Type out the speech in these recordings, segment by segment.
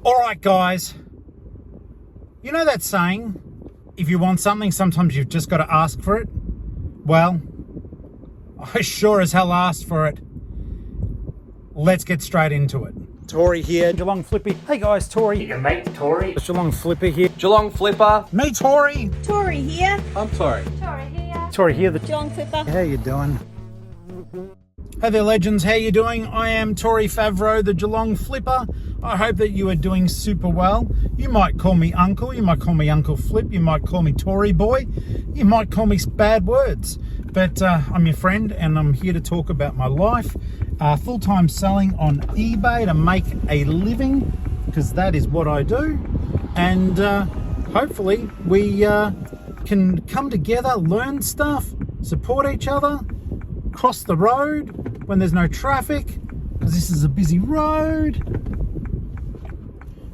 All right, guys. You know that saying, if you want something, sometimes you've just got to ask for it? Well, I sure as hell asked for it. Let's get straight into it. Tori here, Geelong-Flipper. Hey guys, Tori. Your mate, Tori. It's Geelong-Flipper here. Geelong-Flipper. Me, Tori. Tori here. I'm Tori. Tori here. Tori here. The Geelong-Flipper. How you doing? Hey there, legends. How you doing? I am Tori Favreau, the Geelong-Flipper. I hope that you are doing super well. You might call me Uncle. You might call me Uncle Flip. You might call me Tory Boy. You might call me bad words. But I'm your friend, and I'm here to talk about my life. Full-time selling on eBay to make a living, because that is what I do. And hopefully we can come together, learn stuff, support each other, cross the road when there's no traffic, because this is a busy road,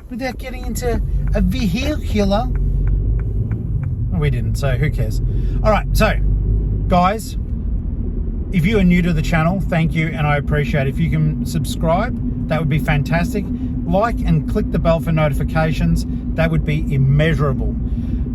without getting into a vehicular. We didn't, so who cares? All right, so guys, if you are new to the channel, thank you, and I appreciate it. If you can subscribe, that would be fantastic. Like and click the bell for notifications. That would be immeasurable.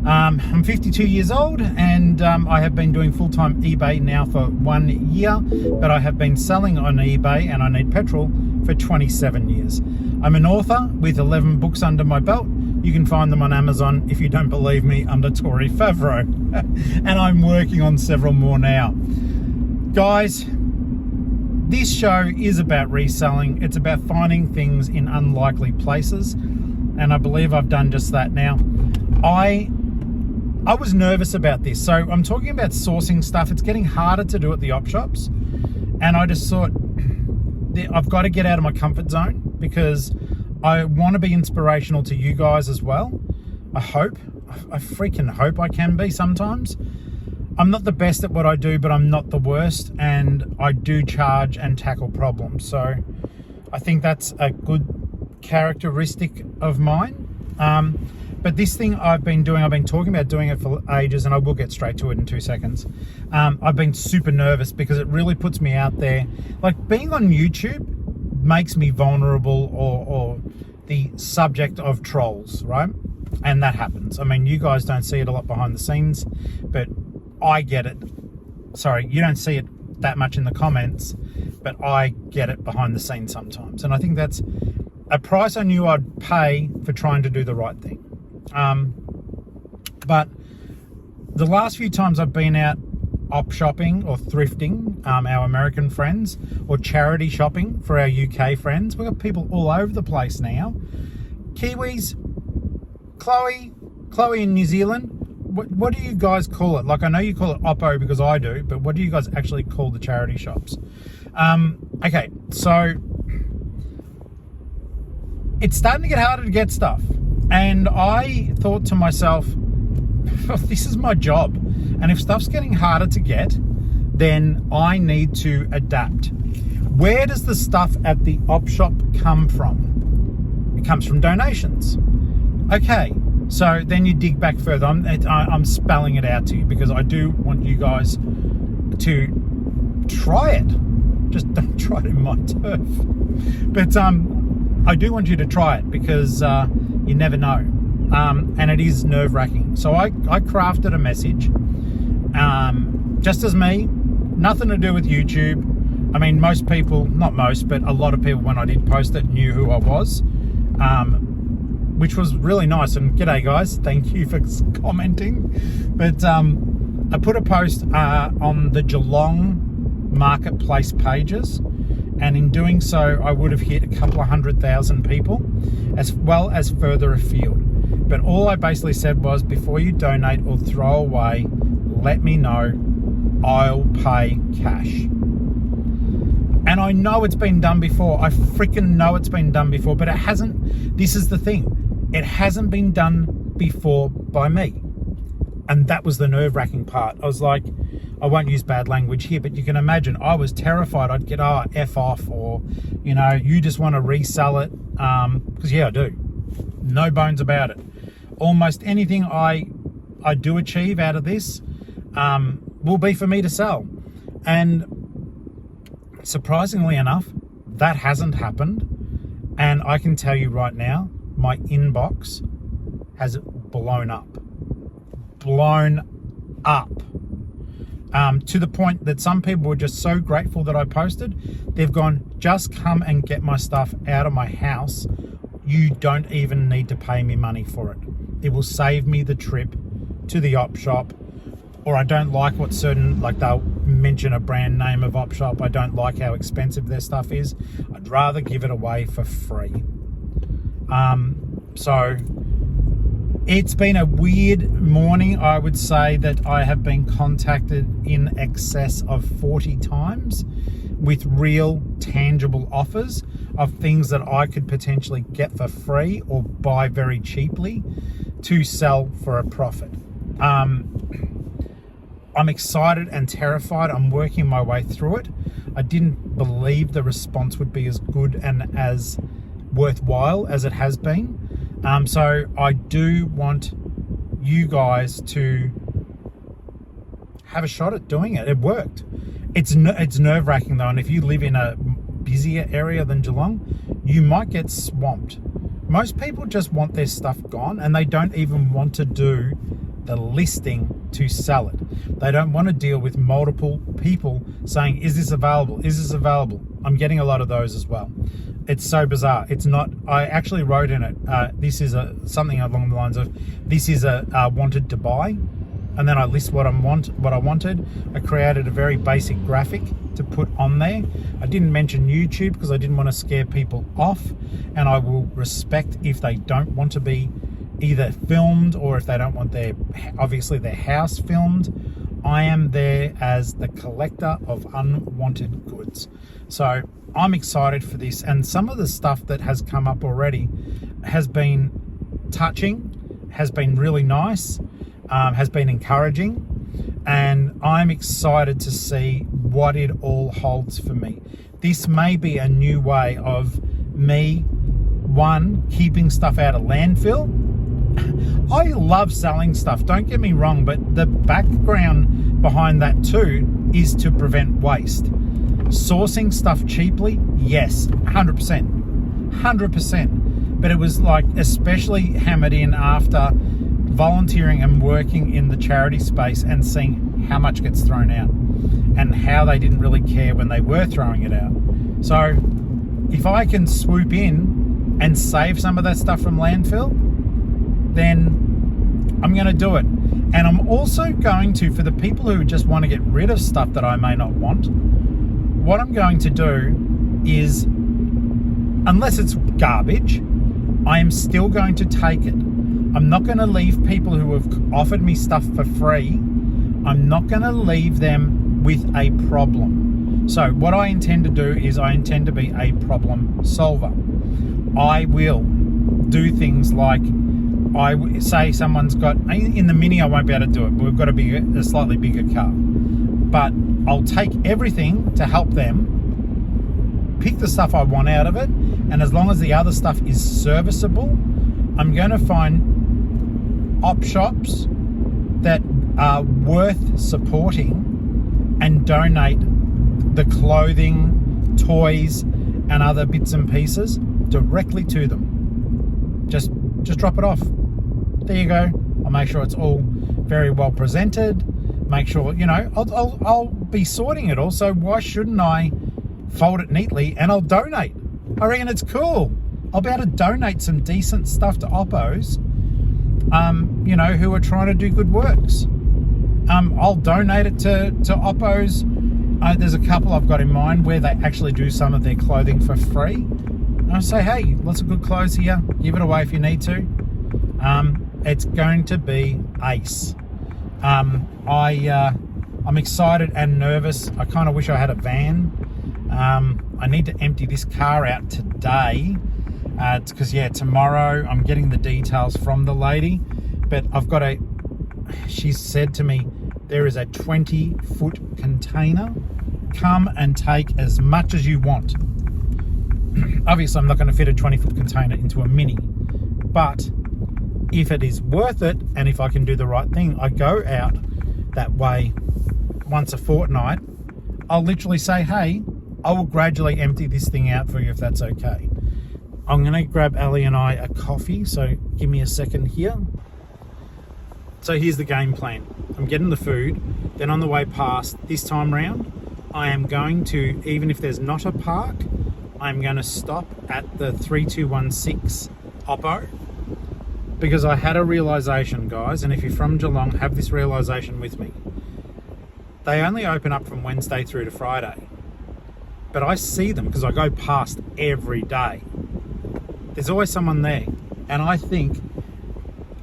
I'm 52 years old, and I have been doing full-time eBay now for 1 year, but I have been selling on eBay, and I need petrol, for 27 years. I'm an author with 11 books under my belt. You can find them on Amazon, if you don't believe me, under Tori Favreau. And I'm working on several more now. Guys, this show is about reselling. It's about finding things in unlikely places, and I believe I've done just that now. I was nervous about this. So I'm talking about sourcing stuff. It's getting harder to do at the op shops, and I just thought, I've got to get out of my comfort zone, because I want to be inspirational to you guys as well. I freaking hope I can be sometimes. I'm not the best at what I do, but I'm not the worst, and I do charge and tackle problems. So I think that's a good characteristic of mine. But this thing I've been talking about doing it for ages, and I will get straight to it in 2 seconds. I've been super nervous because it really puts me out there. Like, being on YouTube makes me vulnerable or the subject of trolls, right? And that happens. I mean, you guys don't see it a lot behind the scenes, but I get it. Sorry, you don't see it that much in the comments, but I get it behind the scenes sometimes. And I think that's a price I knew I'd pay for trying to do the right thing. But the last few times I've been out op shopping or thrifting, our American friends, or charity shopping for our UK friends, we've got people all over the place now. Kiwis, Chloe in New Zealand, what do you guys call it? Like, I know you call it Oppo because I do, but what do you guys actually call the charity shops? Okay, so it's starting to get harder to get stuff. And I thought to myself, this is my job. And if stuff's getting harder to get, then I need to adapt. Where does the stuff at the op shop come from? It comes from donations. Okay, so then you dig back further. I'm spelling it out to you because I do want you guys to try it. Just don't try it in my turf. But I do want you to try it, because you never know. And it is nerve-wracking. So I crafted a message, just as me, nothing to do with YouTube. I mean, most people, not most, but a lot of people, when I did post it, knew who I was, which was really nice. And g'day guys, thank you for commenting. But I put a post on the Geelong marketplace pages, and in doing so, I would have hit a couple of 100,000 people, as well as further afield. But all I basically said was, before you donate or throw away, let me know. I'll pay cash. And I know it's been done before. I freaking know it's been done before, but it hasn't. This is the thing. It hasn't been done before by me. And that was the nerve-wracking part. I was like, I won't use bad language here, but you can imagine I was terrified I'd get, F off, or, you know, you just want to resell it. Because, yeah, I do. No bones about it. Almost anything I do achieve out of this will be for me to sell. And surprisingly enough, that hasn't happened. And I can tell you right now, my inbox has blown up. To the point that some people were just so grateful that I posted. They've gone, just come and get my stuff out of my house. You don't even need to pay me money for it. It will save me the trip to the op shop. Or I don't like what certain, like they'll mention a brand name of op shop. I don't like how expensive their stuff is. I'd rather give it away for free. So it's been a weird morning. I would say that I have been contacted in excess of 40 times with real tangible offers of things that I could potentially get for free or buy very cheaply to sell for a profit. I'm excited and terrified. I'm working my way through it. I didn't believe the response would be as good and as worthwhile as it has been. So I do want you guys to have a shot at doing it. It worked. It's nerve-wracking though, and if you live in a busier area than Geelong, you might get swamped. Most people just want their stuff gone, and they don't even want to do the listing to sell it. They don't want to deal with multiple people saying, is this available? Is this available? I'm getting a lot of those as well. It's so bizarre. It's not, I actually wrote in it, this is something along the lines of, this is a wanted to buy. And then I list what I wanted. I created a very basic graphic to put on there. I didn't mention YouTube because I didn't want to scare people off. And I will respect if they don't want to be either filmed or if they don't want obviously their house filmed. I am there as the collector of unwanted goods. So I'm excited for this, and some of the stuff that has come up already has been touching, has been really nice, has been encouraging, and I'm excited to see what it all holds for me. This may be a new way of me, one, keeping stuff out of landfill. I love selling stuff, don't get me wrong, but the background behind that too is to prevent waste. Sourcing stuff cheaply, yes, 100%. But it was like especially hammered in after volunteering and working in the charity space and seeing how much gets thrown out and how they didn't really care when they were throwing it out. So if I can swoop in and save some of that stuff from landfill, then I'm going to do it. And I'm also going to, for the people who just want to get rid of stuff that I may not want, what I'm going to do is, unless it's garbage, I am still going to take it. I'm not going to leave people who have offered me stuff for free. I'm not going to leave them with a problem. So what I intend to do is I intend to be a problem solver. I will do things like, I say someone's got, in the Mini I won't be able to do it, but we've got a slightly bigger car. But I'll take everything to help them, pick the stuff I want out of it, and as long as the other stuff is serviceable, I'm going to find op shops that are worth supporting and donate the clothing, toys, and other bits and pieces directly to them. Just drop it off. There you go. I'll make sure it's all very well presented. Make sure, I'll be sorting it all. So why shouldn't I fold it neatly and I'll donate? I reckon it's cool. I'll be able to donate some decent stuff to oppos, who are trying to do good works. I'll donate it to oppos. There's a couple I've got in mind where they actually do some of their clothing for free. I say, hey, lots of good clothes here. Give it away if you need to. It's going to be ace. I'm excited and nervous. I kind of wish I had a van. I need to empty this car out today. It's because, tomorrow I'm getting the details from the lady. But she said to me, there is a 20-foot container. Come and take as much as you want. Obviously, I'm not going to fit a 20-foot container into a Mini. But if it is worth it, and if I can do the right thing, I go out that way once a fortnight. I'll literally say, hey, I will gradually empty this thing out for you if that's okay. I'm going to grab Ali and I a coffee, so give me a second here. So here's the game plan. I'm getting the food, then on the way past this time round, I am going to, even if there's not a park, I'm going to stop at the 3216 Oppo, because I had a realization, guys, and if you're from Geelong, have this realization with me. They only open up from Wednesday through to Friday, but I see them because I go past every day. There's always someone there, and I think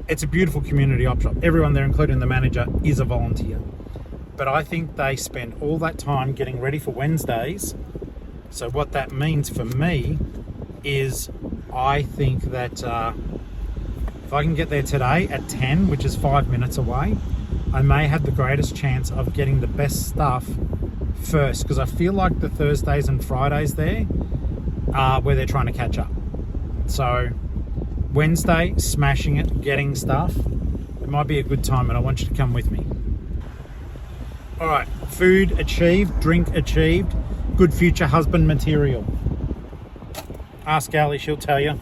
it's a beautiful community op shop. Everyone there, including the manager, is a volunteer. But I think they spend all that time getting ready for Wednesdays. So what that means for me is I think that if I can get there today at 10, which is 5 minutes away, I may have the greatest chance of getting the best stuff first, because I feel like the Thursdays and Fridays there are where they're trying to catch up. So Wednesday, smashing it, getting stuff. It might be a good time, and I want you to come with me. All right, food achieved, drink achieved, good future husband material. Ask Ali, she'll tell you.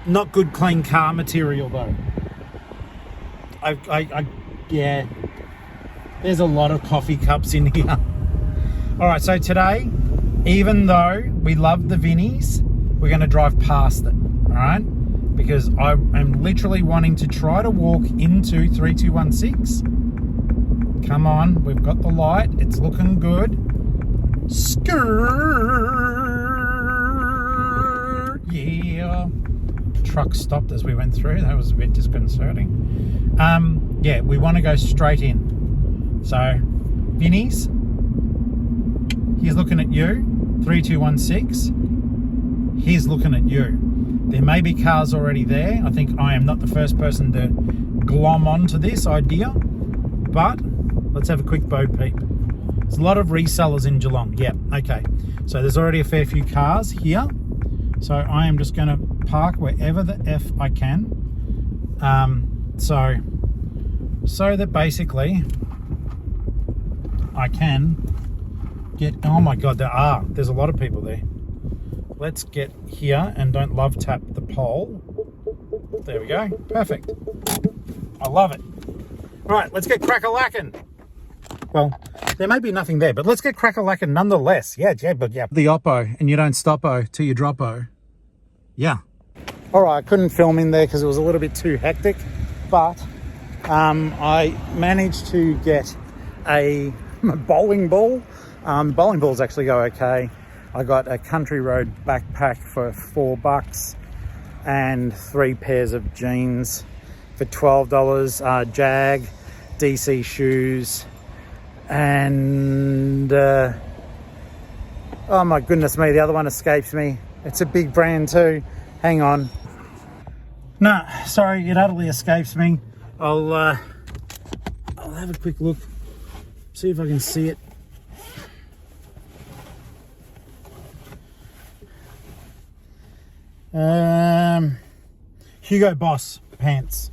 Not good clean car material though. Yeah, there's a lot of coffee cups in here. All right, so today, even though we love the Vinnies, we're going to drive past it, all right? Because I am literally wanting to try to walk into 3216. Come on, we've got the light. It's looking good. Skirt. Yeah. Truck stopped as we went through. That was a bit disconcerting. Yeah, we want to go straight in. So, Vinnies, he's looking at you. 3216. He's looking at you. There may be cars already there. I think I am not the first person to glom onto this idea, but let's have a quick bow peep. There's a lot of resellers in Geelong. Yeah, okay. So there's already a fair few cars here. So I am just going to park wherever the F I can. So that basically I can get, oh my God, there's a lot of people there. Let's get here and don't love tap the pole. There we go. Perfect. I love it. All right, let's get crack-a-lackin'. Well, there may be nothing there, but let's get crack-a-lackin' nonetheless. Yeah. The Oppo, and you don't stop-o till you drop-o. Yeah. All right, I couldn't film in there because it was a little bit too hectic, but I managed to get a bowling ball. Bowling balls actually go okay. I got a Country Road backpack for $4 and 3 pairs of jeans for $12. Jag, DC shoes, and oh my goodness me, the other one escapes me. It's a big brand too. Hang on. No, sorry, it utterly escapes me. I'll have a quick look, see if I can see it. Hugo Boss pants.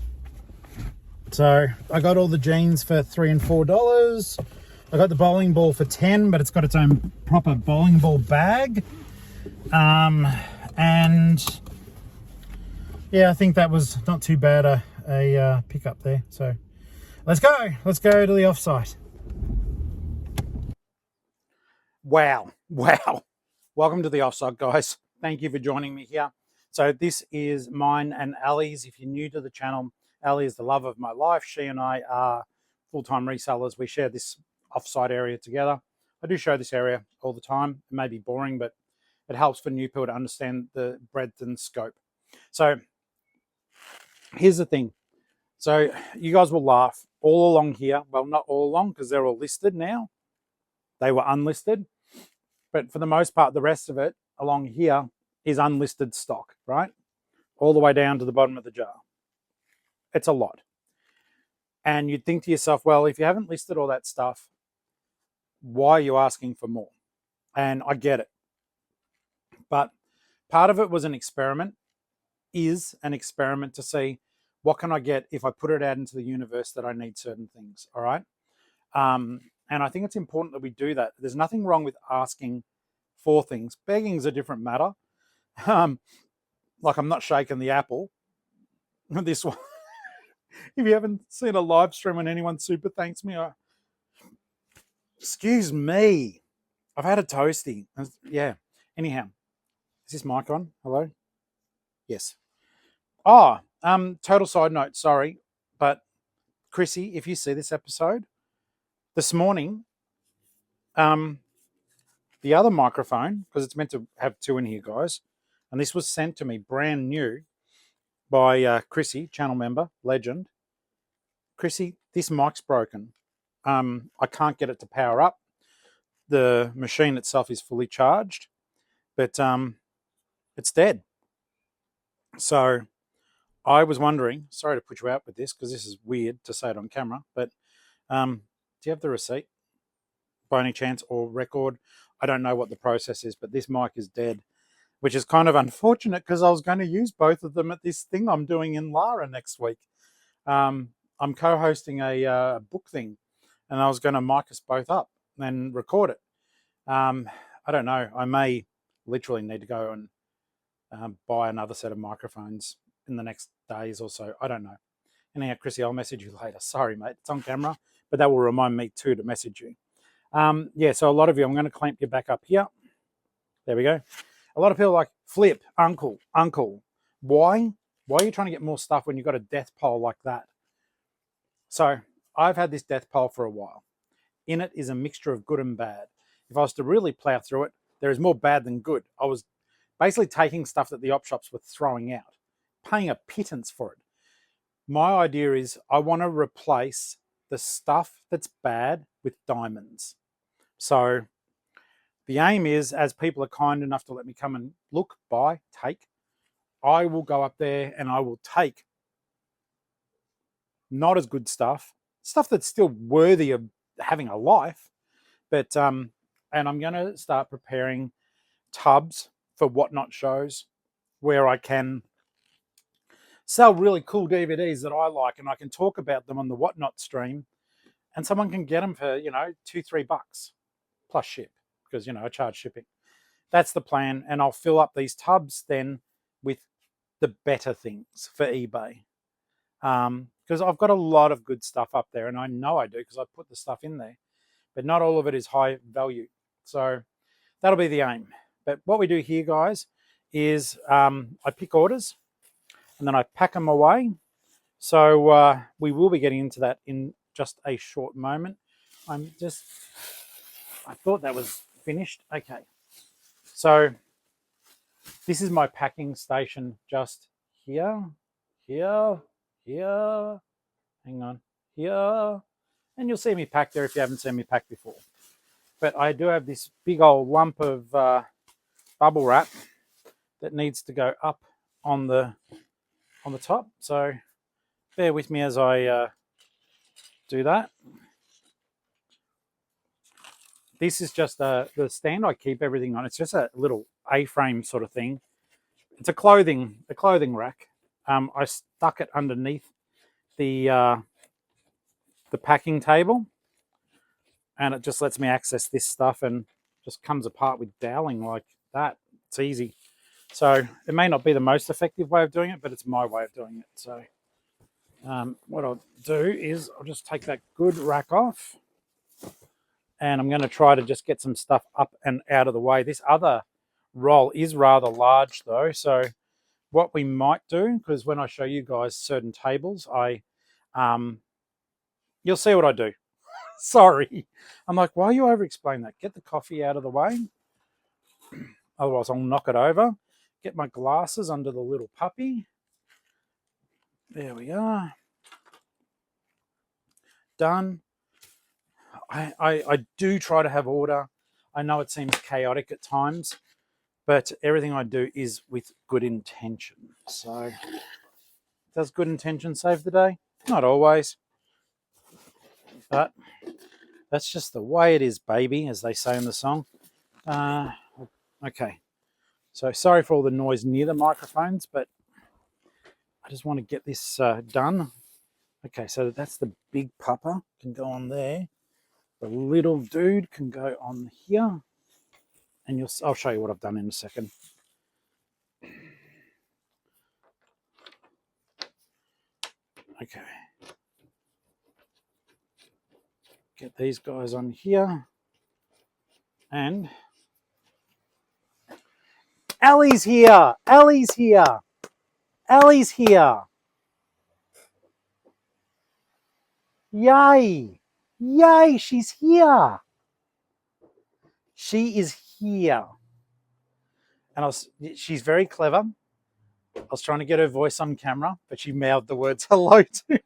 So I got all the jeans for $3 and $4. I got the bowling ball for $10, but it's got its own proper bowling ball bag. And yeah, I think that was not too bad a pickup there. So let's go to the offsite. Wow. Welcome to the offsite, guys. Thank you for joining me here. So this is mine and Ali's. If you're new to the channel, Ali is the love of my life. She and I are full-time resellers. We share this offsite area together. I do show this area all the time. It may be boring, but it helps for new people to understand the breadth and scope. So here's the thing. So you guys will laugh all along here. Well, not all along because they're all listed now. They were unlisted. But for the most part, the rest of it along here is unlisted stock, right? All the way down to the bottom of the jar. It's a lot. And you'd think to yourself, well, if you haven't listed all that stuff, why are you asking for more? And I get it. But part of it was an experiment, is an experiment to see what can I get if I put it out into the universe that I need certain things, all right? And I think it's important that we do that. There's nothing wrong with asking 4 things. Begging's a different matter. Like I'm not shaking the apple. This one, if you haven't seen a live stream when anyone super thanks me, excuse me, I've had a toasty. Yeah. Anyhow, is this mic on? Hello? Yes. Total side note, sorry, but Chrissy, if you see this episode, this morning, the other microphone, because it's meant to have 2 in here, guys, and this was sent to me brand new by Chrissy, channel member, legend. Chrissy, this mic's broken. I can't get it to power up. The machine itself is fully charged, but it's dead. So I was wondering, sorry to put you out with this because this is weird to say it on camera, but do you have the receipt by any chance or record? I don't know what the process is, but this mic is dead, which is kind of unfortunate because I was going to use both of them at this thing I'm doing in Lara next week. I'm co-hosting a book thing, and I was going to mic us both up and record it. I don't know. I may literally need to go and buy another set of microphones in the next days or so. I don't know. Anyhow, Chrissy, I'll message you later. Sorry, mate. It's on camera, but that will remind me too to message you. Yeah, so a lot of you, I'm going to clamp you back up here. There we go. A lot of people are like, Flip, uncle. Why? Why are you trying to get more stuff when you've got a death pole like that? So I've had this death pole for a while. In it is a mixture of good and bad. If I was to really plow through it, there is more bad than good. I was basically taking stuff that the op shops were throwing out, paying a pittance for it. My idea is I want to replace the stuff that's bad with diamonds. So the aim is, as people are kind enough to let me come and look, buy, take, I will go up there and I will take not as good stuff that's still worthy of having a life, but and I'm going to start preparing tubs for Whatnot shows where I can sell really cool DVDs that I like, and I can talk about them on the Whatnot stream, and someone can get them for, $2-3 plus ship, because I charge shipping. That's the plan, and I'll fill up these tubs then with the better things for eBay, because I've got a lot of good stuff up there, and I know I do because I put the stuff in there, but not all of it is high value. So that'll be the aim. But what we do here, guys, is I pick orders and then I pack them away. So we will be getting into that in just a short moment. I thought that was finished. Okay. So this is my packing station just here, here, here, hang on, here. And you'll see me pack there if you haven't seen me pack before. But I do have this big old lump of bubble wrap that needs to go up on the top. So bear with me as I do that. This is just the stand I keep everything on. It's just a little A-frame sort of thing. It's a clothing rack. I stuck it underneath the packing table, and it just lets me access this stuff and just comes apart with doweling like that. It's easy. So it may not be the most effective way of doing it, but it's my way of doing it. So what I'll do is I'll just take that good rack off, and I'm going to try to just get some stuff up and out of the way. This other roll is rather large though, so what we might do, because when I show you guys certain tables, you'll see what I do. Sorry. I'm like, why are you over-explaining that? Get the coffee out of the way. Otherwise, I'll knock it over. Get my glasses under the little puppy. There we are. Done. I do try to have order. I know it seems chaotic at times, but everything I do is with good intention. So, does good intention save the day? Not always. But that's just the way it is, baby, as they say in the song. Okay. So sorry for all the noise near the microphones, but I just want to get this done. Okay, so that's the big pupper, can go on there. The little dude can go on here. and I'll show you what I've done in a second. Okay. Get these guys on here. And Ellie's here. Ellie's here. Ellie's here. Yay. Yay, she's here. She is here. And she's very clever. I was trying to get her voice on camera, but she mouthed the words hello to me.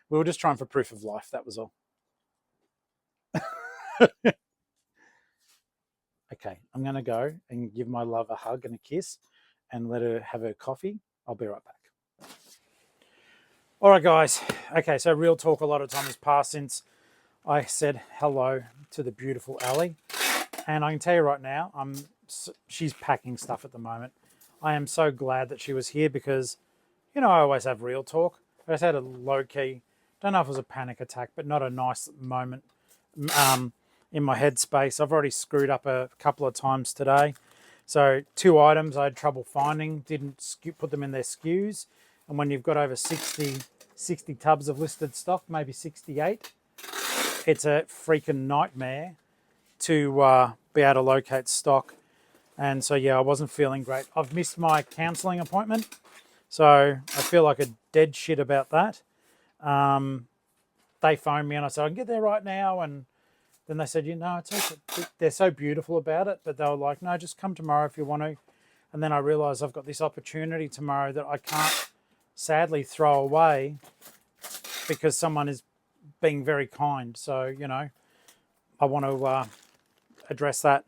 We were just trying for proof of life, that was all. Okay, I'm going to go and give my love a hug and a kiss and let her have her coffee. I'll be right back. All right, guys. Okay, so real talk, a lot of time has passed since I said hello to the beautiful Ellie. And I can tell you right now, she's packing stuff at the moment. I am so glad that she was here because, you know, I always have real talk. I just had a low-key, don't know if it was a panic attack, but not a nice moment in my headspace. I've already screwed up a couple of times today. So 2 items I had trouble finding, didn't put them in their SKUs. And when you've got over 60 tubs of listed stock, maybe 68, it's a freaking nightmare to be able to locate stock. And so, yeah, I wasn't feeling great. I've missed my counselling appointment, so I feel like a dead shit about that. They phoned me and I said, I can get there right now. And then they said, you know, it's okay. They're so beautiful about it, but they were like, no, just come tomorrow if you want to. And then I realised I've got this opportunity tomorrow that I can't sadly throw away because someone is being very kind. So, you know, I want to address that.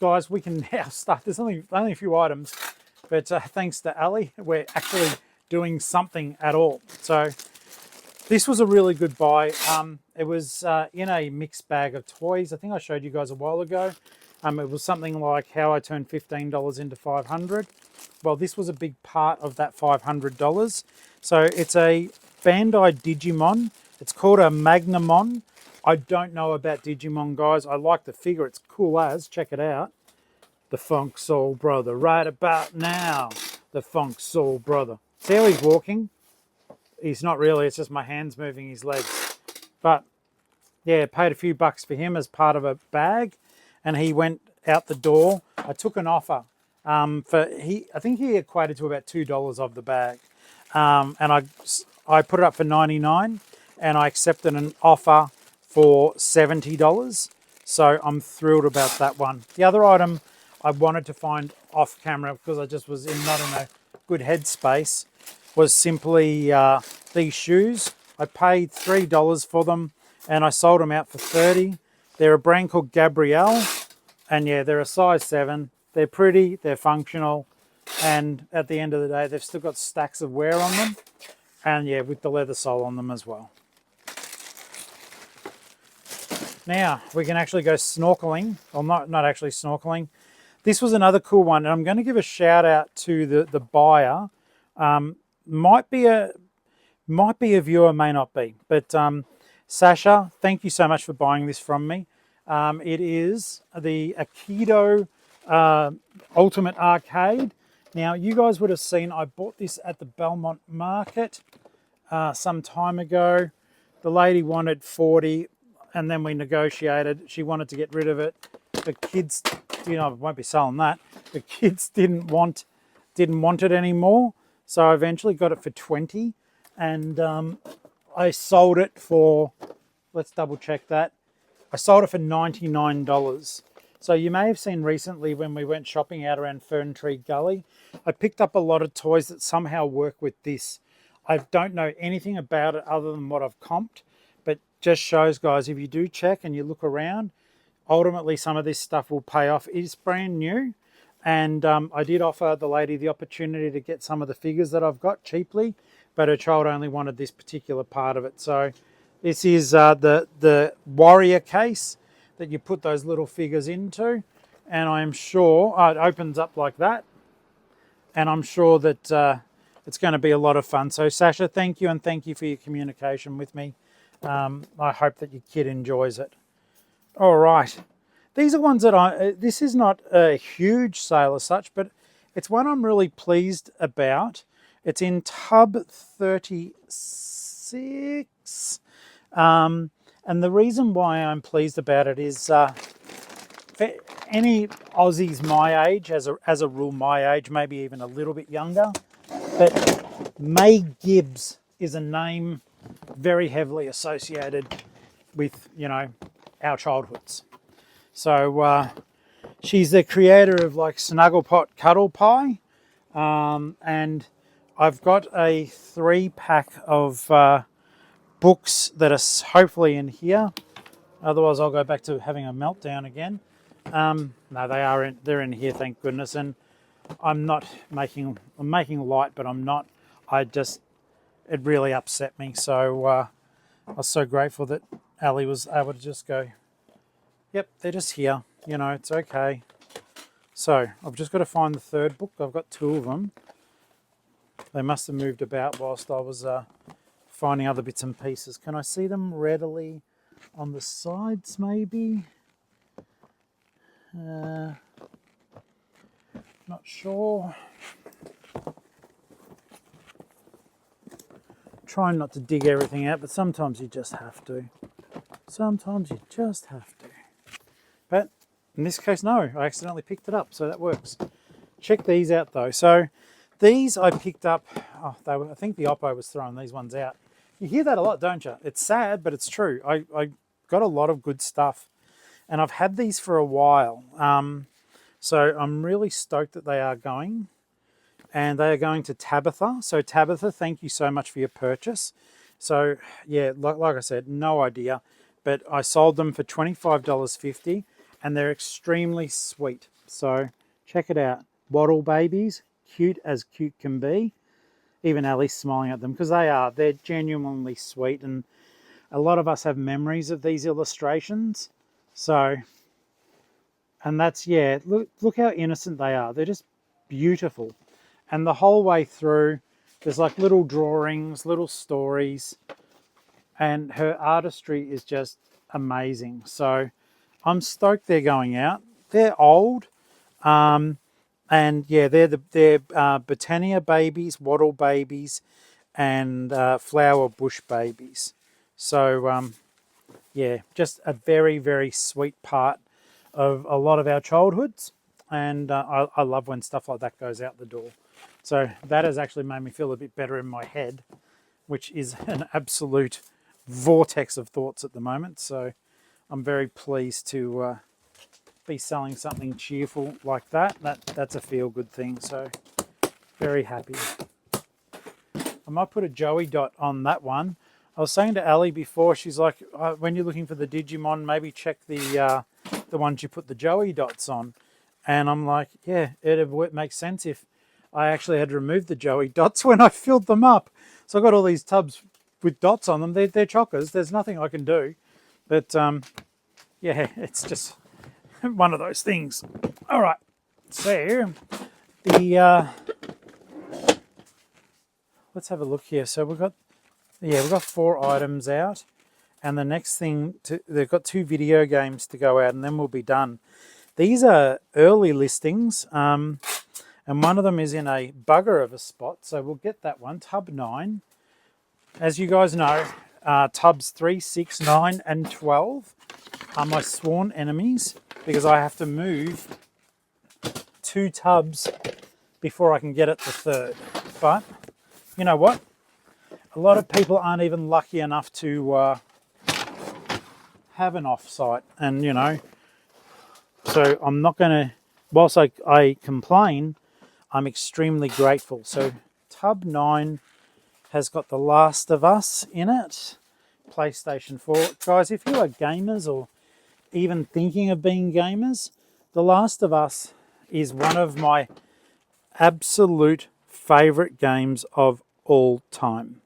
Guys, we can now start. There's only a few items, but thanks to Ali, we're actually doing something at all. So this was a really good buy. It was in a mixed bag of toys. I think I showed you guys a while ago. It was something like how I turned $15 into $500. Well, this was a big part of that $500. So it's a Bandai Digimon. It's called a Magnamon. I don't know about Digimon, guys. I like the figure. It's cool as. Check it out. The Funk Soul Brother. Right about now. The Funk Soul Brother. See how he's walking? He's not really. It's just my hands moving his legs. But, yeah, paid a few bucks for him as part of a bag. And he went out the door. I took an offer. I think he equated to about $2 of the bag. And I put it up for $99. And I accepted an offer for $70, so I'm thrilled about that one. The other item I wanted to find off camera because I just was not in a good headspace was simply these shoes. I paid $3 for them and I sold them out for $30. They're a brand called Gabrielle, and yeah, they're a size 7. They're pretty, they're functional, and at the end of the day, they've still got stacks of wear on them, and yeah, with the leather sole on them as well. Now, we can actually go snorkeling. Well, not actually snorkeling. This was another cool one, and I'm going to give a shout out to the buyer. Might be a viewer, may not be. But Sasha, thank you so much for buying this from me. It is the Aikido Ultimate Arcade. Now, you guys would have seen I bought this at the Belmont Market some time ago. The lady wanted 40. And then we negotiated. She wanted to get rid of it. The kids, you know, I won't be selling that. The kids didn't want it anymore. So I eventually got it for 20, and I sold it for. Let's double check that. I sold it for $99. So you may have seen recently when we went shopping out around Fern Tree Gully, I picked up a lot of toys that somehow work with this. I don't know anything about it other than what I've comped. But just shows, guys, if you do check and you look around, ultimately some of this stuff will pay off. It is brand new. And I did offer the lady the opportunity to get some of the figures that I've got cheaply, but her child only wanted this particular part of it. So this is the warrior case that you put those little figures into. And I am sure, it opens up like that. And I'm sure that it's going to be a lot of fun. So Sasha, thank you, and thank you for your communication with me. I hope that your kid enjoys it. All right. These are ones that this is not a huge sale as such, but it's one I'm really pleased about. It's in tub 36. And the reason why I'm pleased about it is for any Aussies my age, as a rule my age, maybe even a little bit younger, but May Gibbs is a name very heavily associated with, you know, our childhoods. So she's the creator of like Snugglepot Cuddle Pie, and I've got a 3-pack of books that are hopefully in here. Otherwise, I'll go back to having a meltdown again. No, they're in here, thank goodness. And I'm making light, but I'm not. It really upset me. So I was so grateful that Ali was able to just go, yep, they're just here. You know, it's okay. So I've just got to find the third book. I've got 2 of them. They must have moved about whilst I was finding other bits and pieces. Can I see them readily on the sides, maybe? Not sure. Trying not to dig everything out, but sometimes you just have to. Sometimes you just have to. But in this case, no, I accidentally picked it up, so that works. Check these out though. So these I picked up, I think the Oppo was throwing these ones out. You hear that a lot, don't you? It's sad, but it's true. I got a lot of good stuff, and I've had these for a while. So I'm really stoked that they are going, and they are going to Tabitha. So Tabitha, thank you so much for your purchase. So yeah, like I said, no idea, but I sold them for $25.50, and they're extremely sweet. So check it out. Waddle babies, cute as cute can be. Even Ali's smiling at them because they're genuinely sweet, and a lot of us have memories of these illustrations. So, and that's, yeah, look how innocent they are. They're just beautiful. And the whole way through, there's like little drawings, little stories, and her artistry is just amazing. So I'm stoked they're going out. They're old. And yeah, they're Botania babies, Wattle babies, and Flower Bush babies. So yeah, just a very, very sweet part of a lot of our childhoods. And I love when stuff like that goes out the door. So that has actually made me feel a bit better in my head, which is an absolute vortex of thoughts at the moment. So I'm very pleased to be selling something cheerful like that. That's a feel-good thing. So very happy. I might put a Joey dot on that one. I was saying to Ali before, she's like, when you're looking for the Digimon, maybe check the ones you put the Joey dots on. And I'm like, yeah, it makes sense if I actually had to remove the Joey dots when I filled them up. So I've got all these tubs with dots on them. They're chockers. There's nothing I can do. But yeah, it's just one of those things. All right, so let's have a look here. So we've got 4 items out, and the next thing they've got 2 video games to go out, and then we'll be done. These are early listings, and one of them is in a bugger of a spot, so we'll get that one. Tub 9, as you guys know, tubs 3, 6, 9, and 12 are my sworn enemies, because I have to move 2 tubs before I can get at the third. But you know what? A lot of people aren't even lucky enough to have an offsite, and you know, so I'm not going to, whilst I complain, I'm extremely grateful. So tub 9 has got The Last of Us in it, PlayStation 4. Guys, if you are gamers or even thinking of being gamers, The Last of Us is one of my absolute favourite games of all time.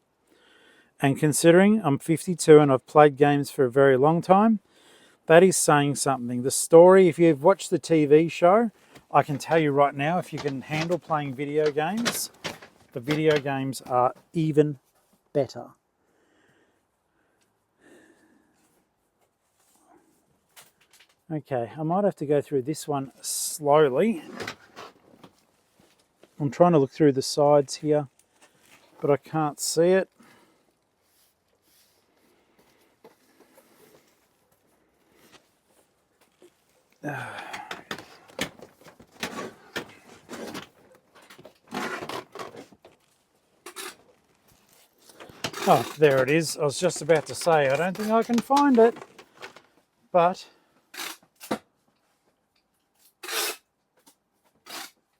And considering I'm 52 and I've played games for a very long time, that is saying something. The story, if you've watched the TV show, I can tell you right now, if you can handle playing video games, the video games are even better. Okay, I might have to go through this one slowly. I'm trying to look through the sides here, but I can't see it. Oh, there it is. I was just about to say, I don't think I can find it, but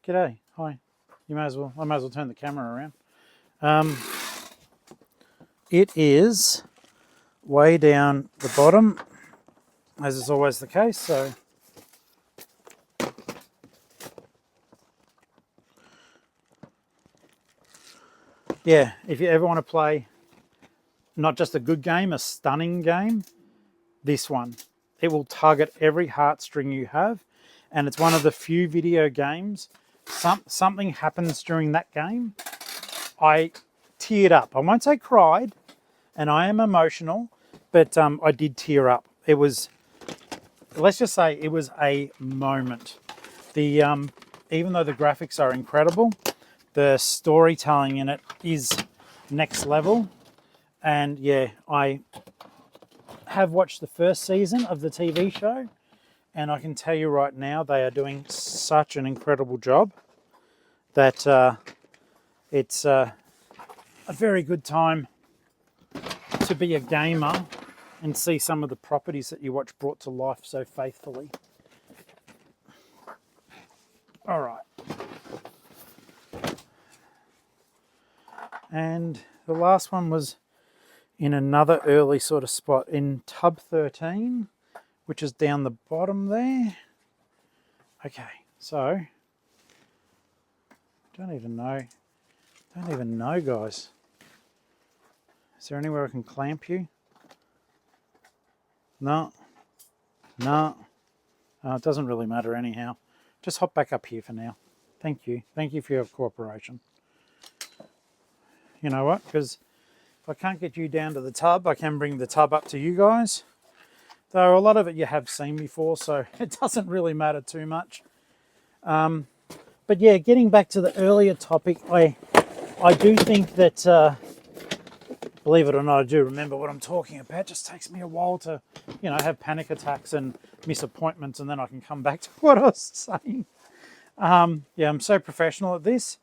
g'day, hi. I may as well turn the camera around. It is way down the bottom, as is always the case. So yeah, if you ever want to play not just a good game, a stunning game, this one. It will tug at every heartstring you have, and it's one of the few video games. Something happens during that game. I teared up. I won't say cried, and I am emotional, but I did tear up. It was, let's just say, it was a moment. The even though the graphics are incredible, the storytelling in it is next level. And yeah, I have watched the first season of the TV show, and I can tell you right now they are doing such an incredible job that it's a very good time to be a gamer and see some of the properties that you watch brought to life so faithfully. All right. And the last one was in another early sort of spot in tub 13, which is down the bottom there. Okay, so don't even know, guys. Is there anywhere I can clamp you? No. It doesn't really matter anyhow. Just hop back up here for now. Thank you for your cooperation. You know what, because if I can't get you down to the tub, I can bring the tub up to you guys. Though a lot of it you have seen before, so it doesn't really matter too much. But yeah, getting back to the earlier topic, I do think that, believe it or not, I do remember what I'm talking about. It just takes me a while to, have panic attacks and miss appointments, and then I can come back to what I was saying. Yeah, I'm so professional at this.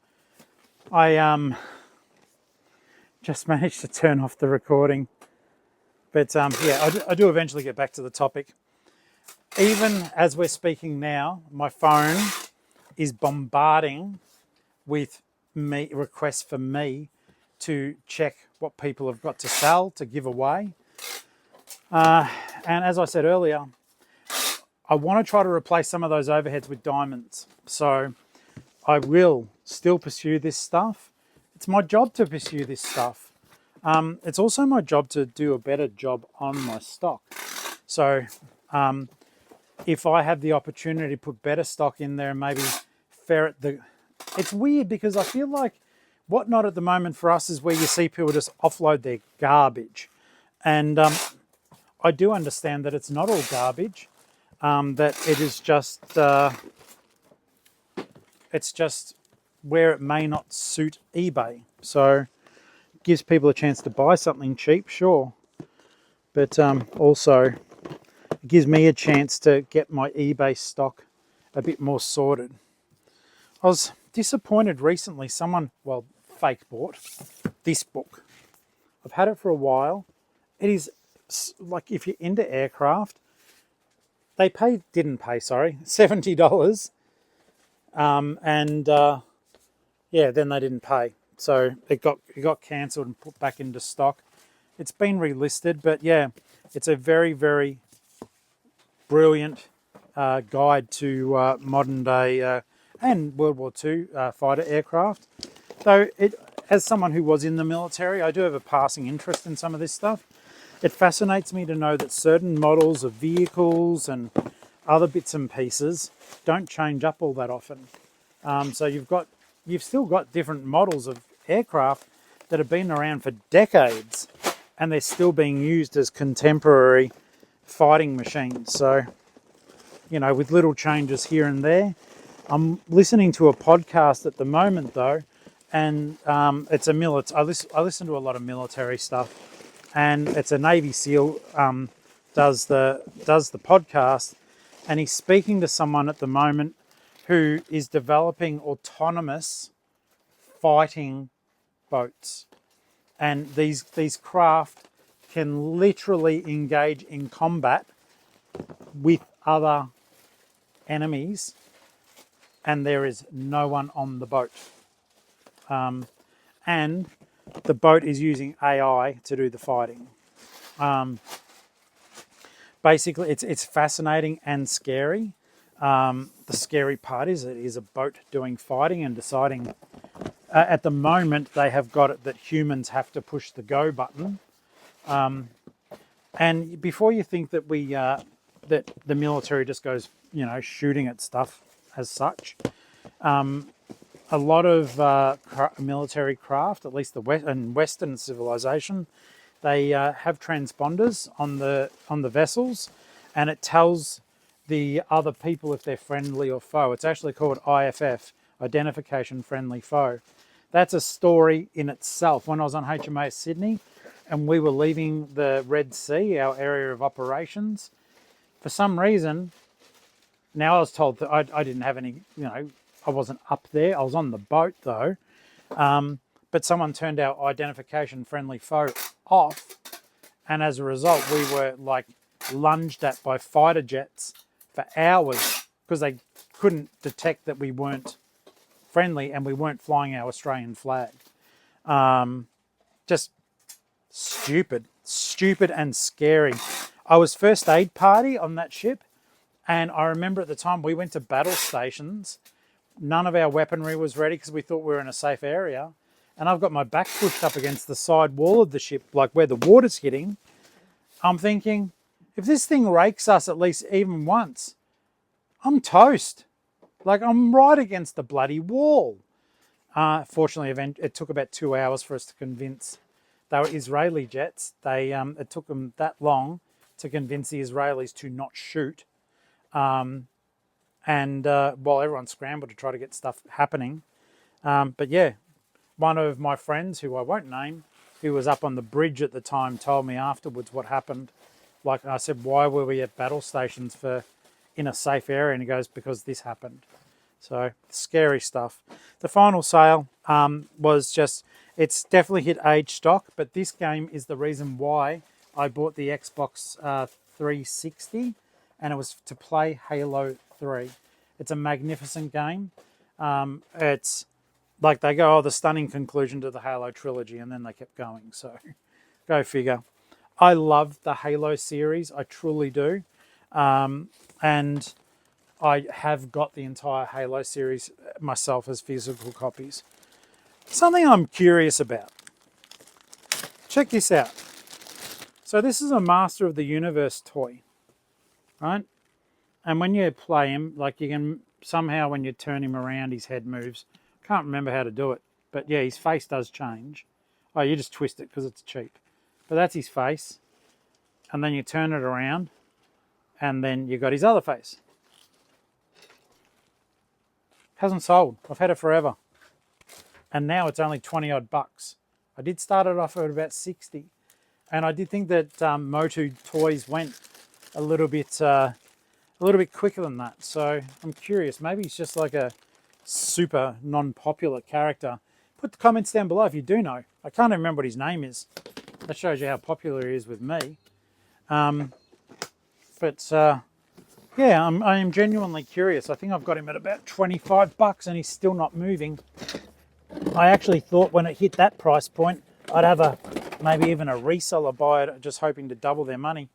I just managed to turn off the recording. But yeah, I do eventually get back to the topic. Even as we're speaking now, my phone is bombarding with requests for me to check what people have got to sell, to give away. And as I said earlier, I want to try to replace some of those overheads with diamonds. So I will still pursue this stuff. It's my job to pursue this stuff. It's also my job to do a better job on my stock. So if I have the opportunity to put better stock in there and maybe ferret the... It's weird because I feel like Whatnot at the moment for us is where you see people just offload their garbage. And I do understand that it's not all garbage, that it is just... it's just where it may not suit eBay. So it gives people a chance to buy something cheap, sure. But also it gives me a chance to get my eBay stock a bit more sorted. I was disappointed recently. Someone, fake bought this book. I've had it for a while. It is like, if you're into aircraft, didn't pay, $70. Yeah, then they didn't pay. So it got cancelled and put back into stock. It's been relisted, but yeah, it's a very, very brilliant guide to modern day and World War II fighter aircraft. Though, as someone who was in the military, I do have a passing interest in some of this stuff. It fascinates me to know that certain models of vehicles and other bits and pieces don't change up all that often. So you've still got different models of aircraft that have been around for decades, and they're still being used as contemporary fighting machines. So you know, with little changes here and there. I'm listening to a podcast at the moment though, and it's a military. I listen to a lot of military stuff, and it's a Navy SEAL does the podcast, and he's speaking to someone at the moment who is developing autonomous fighting boats, and these craft can literally engage in combat with other enemies, and there is no one on the boat. And the boat is using AI to do the fighting. Basically, it's fascinating and scary. The scary part is it is a boat doing fighting and deciding. At the moment, they have got it that humans have to push the go button. And before you think that that the military just goes, you know, shooting at stuff as such, a lot of military craft, at least the Western civilization, they have transponders on the vessels, and it tells the other people if they're friendly or foe. It's actually called IFF, Identification Friendly Foe. That's a story in itself. When I was on HMAS Sydney and we were leaving the Red Sea, our area of operations, for some reason, now I was told that I didn't have any, you know, I wasn't up there. I was on the boat though. But someone turned our identification friendly foe off. And as a result, we were like lunged at by fighter jets for hours because they couldn't detect that we weren't friendly and we weren't flying our Australian flag. Just stupid and scary. I was first aid party on that ship. And I remember at the time we went to battle stations. None of our weaponry was ready because we thought we were in a safe area. And I've got my back pushed up against the side wall of the ship, like where the water's hitting. I'm thinking, if this thing rakes us at least even once, I'm toast. Like, I'm right against the bloody wall. Fortunately, it took about 2 hours for us to convince. They were Israeli jets. It took them that long to convince the Israelis to not shoot. And while everyone scrambled to try to get stuff happening. But yeah, one of my friends, who I won't name, who was up on the bridge at the time, told me afterwards what happened. Like I said, why were we at battle stations in a safe area? And he goes, because this happened. So scary stuff. The final sale was just, it's definitely hit age stock, but this game is the reason why I bought the Xbox 360, and it was to play Halo 3. It's a magnificent game. It's like they go, the stunning conclusion to the Halo trilogy, and then they kept going. So go figure. I love the Halo series. I truly do. And I have got the entire Halo series myself as physical copies. Something I'm curious about. Check this out. So this is a Master of the Universe toy, right? And when you play him, like you can somehow, when you turn him around, his head moves. Can't remember how to do it, but yeah, his face does change. Oh, you just twist it because it's cheap. But that's his face. And then you turn it around, and then you got his other face. Hasn't sold. I've had it forever. And now it's only 20 odd bucks. I did start it off at about 60. And I did think that Motu Toys went a little bit quicker than that. So I'm curious. Maybe he's just like a super non-popular character. Put the comments down below if you do know. I can't even remember what his name is. That shows you how popular he is with me. Yeah, I am genuinely curious. I think I've got him at about 25 bucks and he's still not moving. I actually thought when it hit that price point, I'd have maybe even a reseller buy it, just hoping to double their money.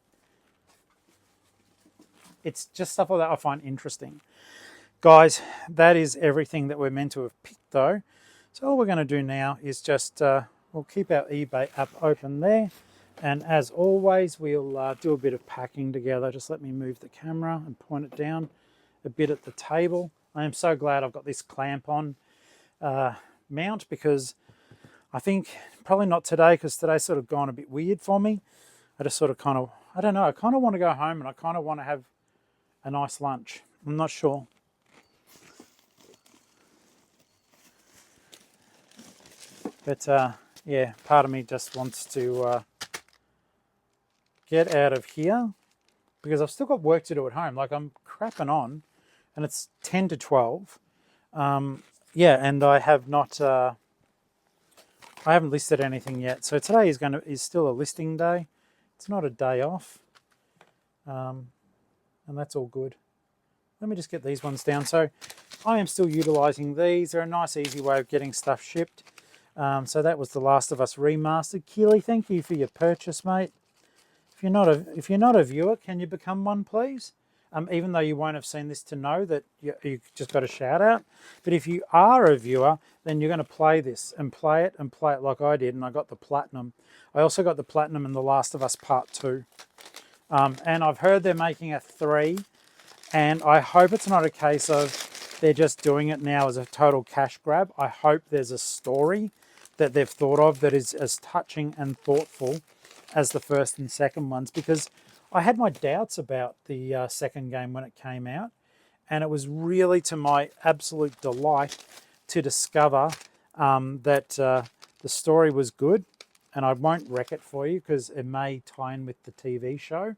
It's just stuff like that I find interesting. Guys, that is everything that we're meant to have picked though. So all we're going to do now is just, we'll keep our eBay app open there. And as always, we'll do a bit of packing together. Just let me move the camera and point it down a bit at the table. I am so glad I've got this clamp on mount, because I think probably not today, because today's sort of gone a bit weird for me. I just sort of I don't know, I kind of want to go home and I kind of want to have a nice lunch. I'm not sure. But yeah, part of me just wants to get out of here because I've still got work to do at home. Like, I'm crapping on, and it's 10 to 12. Yeah, and I have not. I haven't listed anything yet. So today is still a listing day. It's not a day off, and that's all good. Let me just get these ones down. So I am still utilising these. They're a nice, easy way of getting stuff shipped. So that was The Last of Us Remastered. Keely, thank you for your purchase, mate. If you're not a viewer, can you become one, please? Even though you won't have seen this to know that you just got a shout out. But if you are a viewer, then you're going to play this and play it like I did, and I got the platinum. I also got the platinum in The Last of Us Part 2. And I've heard they're making a 3, and I hope it's not a case of they're just doing it now as a total cash grab. I hope there's a story that they've thought of that is as touching and thoughtful as the first and second ones, because I had my doubts about the second game when it came out, and it was really to my absolute delight to discover that the story was good. And I won't wreck it for you because it may tie in with the TV show,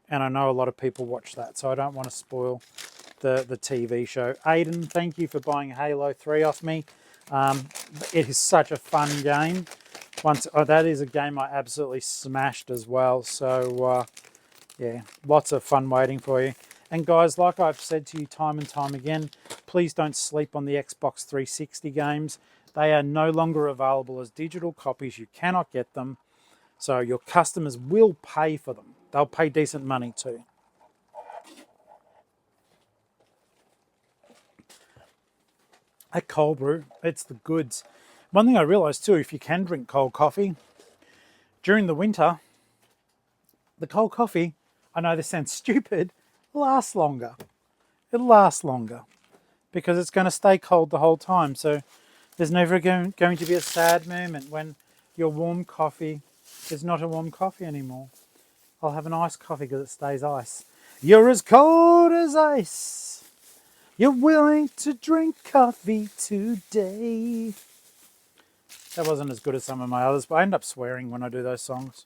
and I know a lot of people watch that, so I don't want to spoil the TV show. Aiden, thank you for buying Halo 3 off me. It is such a fun game. That is a game I absolutely smashed as well. So yeah, lots of fun waiting for you. And guys, like I've said to you time and time again, please don't sleep on the Xbox 360 games. They are no longer available as digital copies. You cannot get them. So your customers will pay for them. They'll pay decent money too. At cold brew, it's the goods. One thing I realised too, if you can drink cold coffee, during the winter, the cold coffee, I know this sounds stupid, lasts longer. It lasts longer because it's going to stay cold the whole time. So there's never going to be a sad moment when your warm coffee is not a warm coffee anymore. I'll have an iced coffee because it stays ice. You're as cold as ice. You're willing to drink coffee today. That wasn't as good as some of my others, but I end up swearing when I do those songs.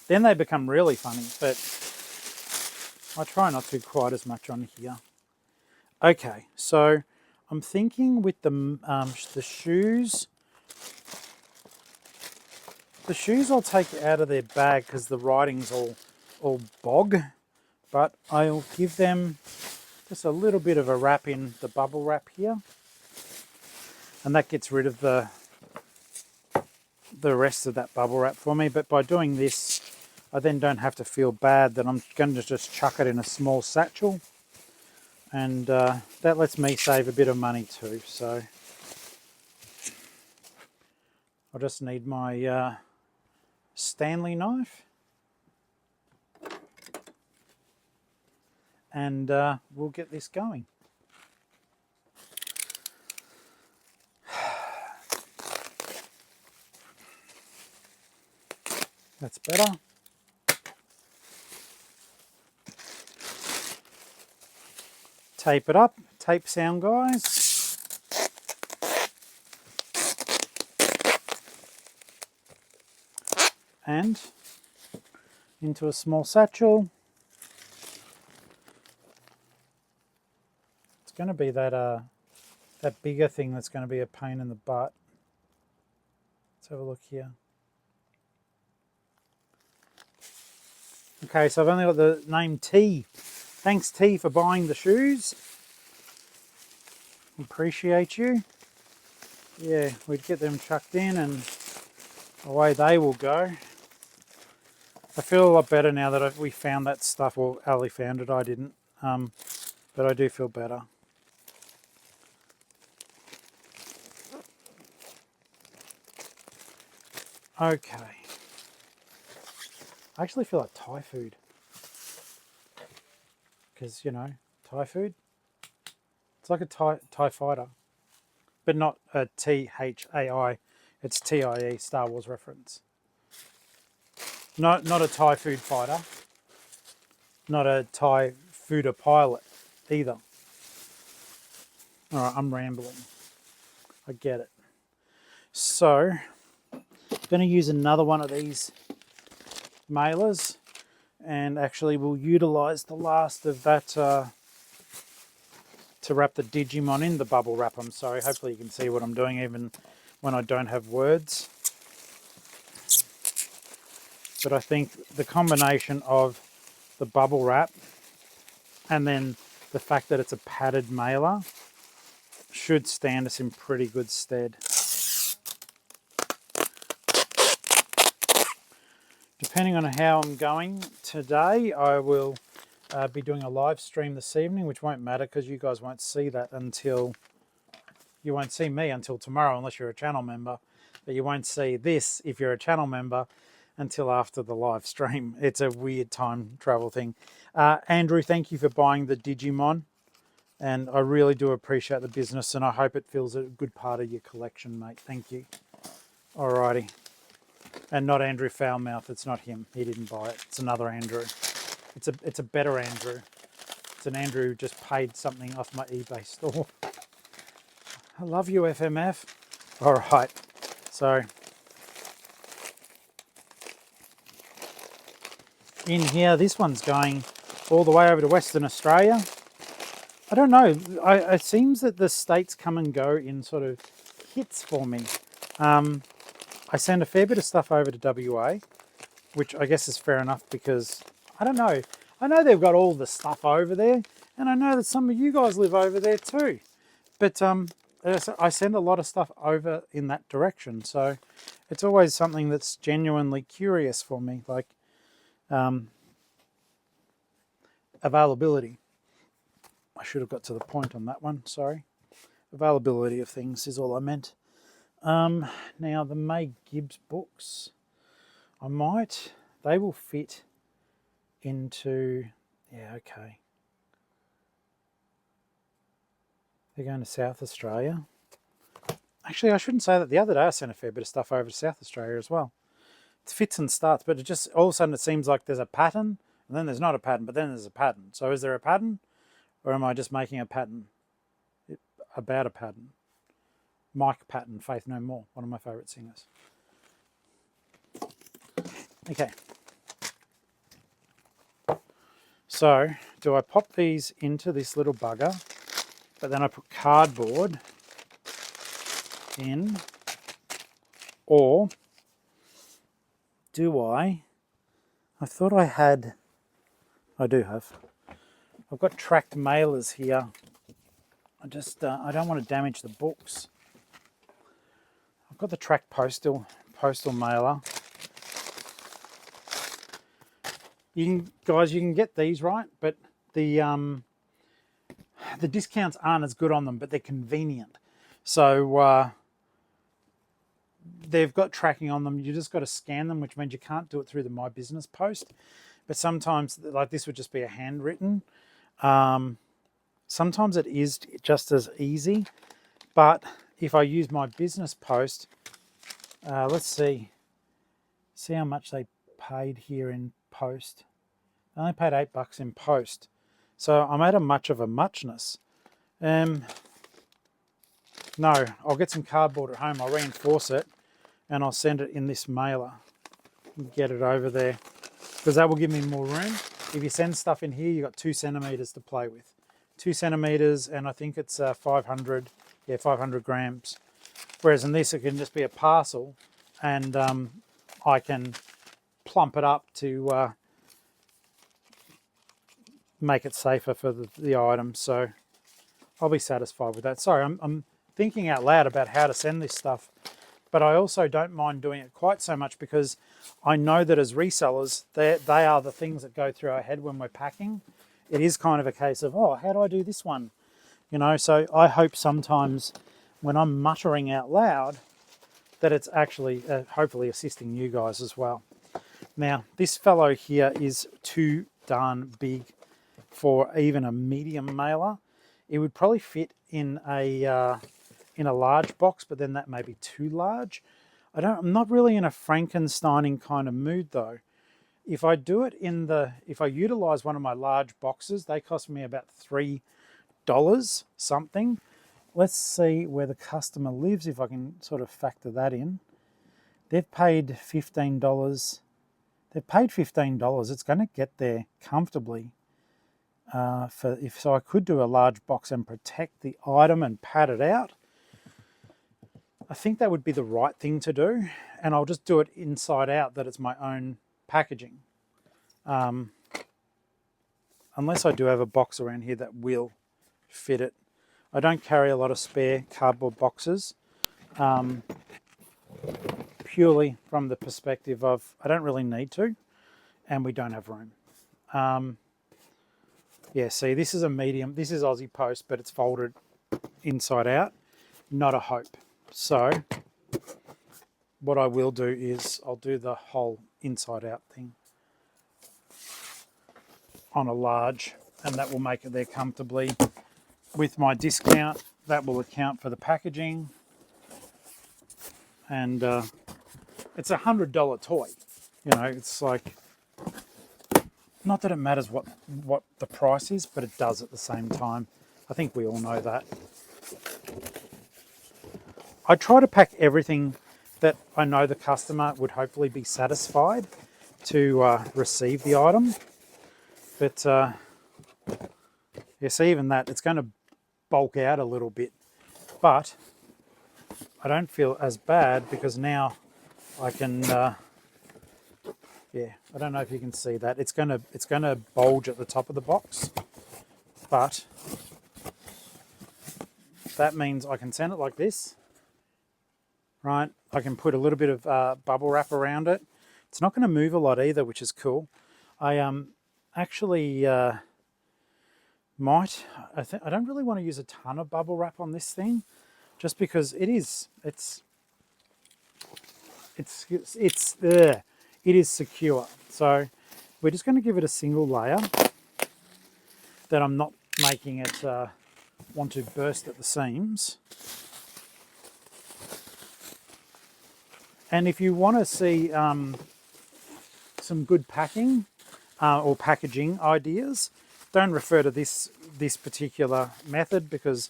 Then they become really funny, but I try not to quite as much on here. Okay, so I'm thinking with the shoes. The shoes I'll take out of their bag because the writing's all bog, but I'll give them just a little bit of a wrap in the bubble wrap here, and that gets rid of the rest of that bubble wrap for me. But by doing this, I then don't have to feel bad that I'm going to just chuck it in a small satchel, and that lets me save a bit of money too. So I just need my Stanley knife, and we'll get this going. That's better. Tape it up. Tape sound, guys. And into a small satchel. It's going to be that bigger thing that's going to be a pain in the butt. Let's have a look here. Okay, so I've only got the name T. Thanks, T, for buying the shoes. Appreciate you. Yeah, we'd get them chucked in and away they will go. I feel a lot better now that we found that stuff. Well, Ali found it, I didn't. But I do feel better. Okay. I actually feel like Thai food. Because, you know, Thai food. It's like a Thai fighter. But not a Thai. It's TIE, Star Wars reference. Not a Thai food fighter. Not a Thai fooder pilot. either. All right, I'm rambling. I get it. So, I'm going to use another one of these mailers, and actually we'll utilize the last of that to wrap the Digimon in, the bubble wrap. I'm sorry. Hopefully you can see what I'm doing even when I don't have words. But I think the combination of the bubble wrap and then the fact that it's a padded mailer should stand us in pretty good stead. Depending on how I'm going today, I will be doing a live stream this evening, which won't matter because you guys won't see that until, you won't see me until tomorrow unless you're a channel member, but you won't see this if you're a channel member until after the live stream. It's a weird time travel thing. Andrew, thank you for buying the Digimon, and I really do appreciate the business, and I hope it feels a good part of your collection, mate. Thank you. Alrighty. And not Andrew Foulmouth, it's not him. He didn't buy it. It's another Andrew. It's a better Andrew. It's an Andrew who just paid something off my eBay store. I love you, FMF. Alright, so in here, this one's going all the way over to Western Australia. I don't know, it seems that the states come and go in sort of hits for me. I send a fair bit of stuff over to WA, which I guess is fair enough because, I don't know, I know they've got all the stuff over there, and I know that some of you guys live over there too. But I send a lot of stuff over in that direction, so it's always something that's genuinely curious for me, like availability. I should have got to the point on that one, sorry. Availability of things is all I meant. Now the May Gibbs books, they will fit into, yeah, okay. They're going to South Australia. Actually, I shouldn't say that. The other day I sent a fair bit of stuff over to South Australia as well. It fits and starts, but it just, all of a sudden it seems like there's a pattern, and then there's not a pattern, but then there's a pattern. So is there a pattern, or am I just making a pattern about a pattern? Mike Patton, Faith No More, one of my favourite singers. Okay. So, do I pop these into this little bugger, but then I put cardboard in, or do I thought I had, I do have, I've got tracked mailers here. I just, I don't want to damage the books. I've got the tracked postal mailer. You can get these, right? But the discounts aren't as good on them, but they're convenient. So they've got tracking on them. You just got to scan them, which means you can't do it through the My Business post. But sometimes, like this would just be a handwritten. Sometimes it is just as easy, but if I use My Business post, let's see how much they paid here in post. I only paid $8 in post, so I'm at a much of a muchness. No, I'll get some cardboard at home. I'll reinforce it, and I'll send it in this mailer and get it over there, because that will give me more room. If you send stuff in here, you've got 2 centimeters to play with. 2 centimeters, and I think it's 500 grams. Whereas in this, it can just be a parcel, and I can plump it up to make it safer for the items. So I'll be satisfied with that. Sorry, I'm thinking out loud about how to send this stuff, but I also don't mind doing it quite so much because I know that as resellers, they are the things that go through our head when we're packing. It is kind of a case of, oh, how do I do this one? You know, so I hope sometimes when I'm muttering out loud that it's actually hopefully assisting you guys as well. Now, this fellow here is too darn big for even a medium mailer. It would probably fit in a large box, but then that may be too large. I'm not really in a Frankensteining kind of mood though. If I do it if I utilize one of my large boxes, they cost me about $3 something. Let's see where the customer lives, if I can sort of factor that in. They've paid $15. They've paid $15. It's going to get there comfortably. So I could do a large box and protect the item and pad it out. I think that would be the right thing to do, and I'll just do it inside out, that it's my own packaging. Unless I do have a box around here that will fit it. I don't carry a lot of spare cardboard boxes, purely from the perspective of I don't really need to, and we don't have room. Yeah, see, this is a medium. This is Aussie Post, but it's folded inside out, not a Hope. So what I will do is I'll do the whole inside out thing on a large, and that will make it there comfortably. With my discount, that will account for the packaging, and it's a $100 toy. You know, it's like, not that it matters what the price is, but it does at the same time. I think we all know that. I try to pack everything that I know the customer would hopefully be satisfied to receive the item. But yeah, see, even that, it's going to bulk out a little bit. But I don't feel as bad because now I can, yeah, I don't know if you can see that. It's gonna bulge at the top of the box, but that means I can send it like this. Right, I can put a little bit of bubble wrap around it. It's not going to move a lot either, which is cool. I actually I don't really want to use a ton of bubble wrap on this thing, just because it is secure. So we're just going to give it a single layer that I'm not making it want to burst at the seams. And if you want to see some good packing or packaging ideas, don't refer to this particular method, because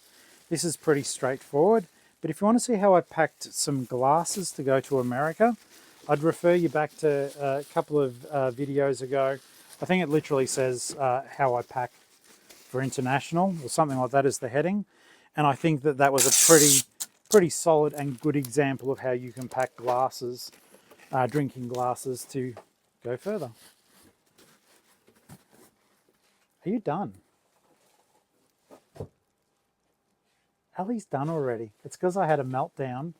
this is pretty straightforward. But if you want to see how I packed some glasses to go to America, I'd refer you back to a couple of videos ago. I think it literally says how I pack for international, or something like that is the heading. And I think that was a pretty solid and good example of how you can pack glasses, drinking glasses, to go further. Are you done? Ali's done already. It's because I had a meltdown,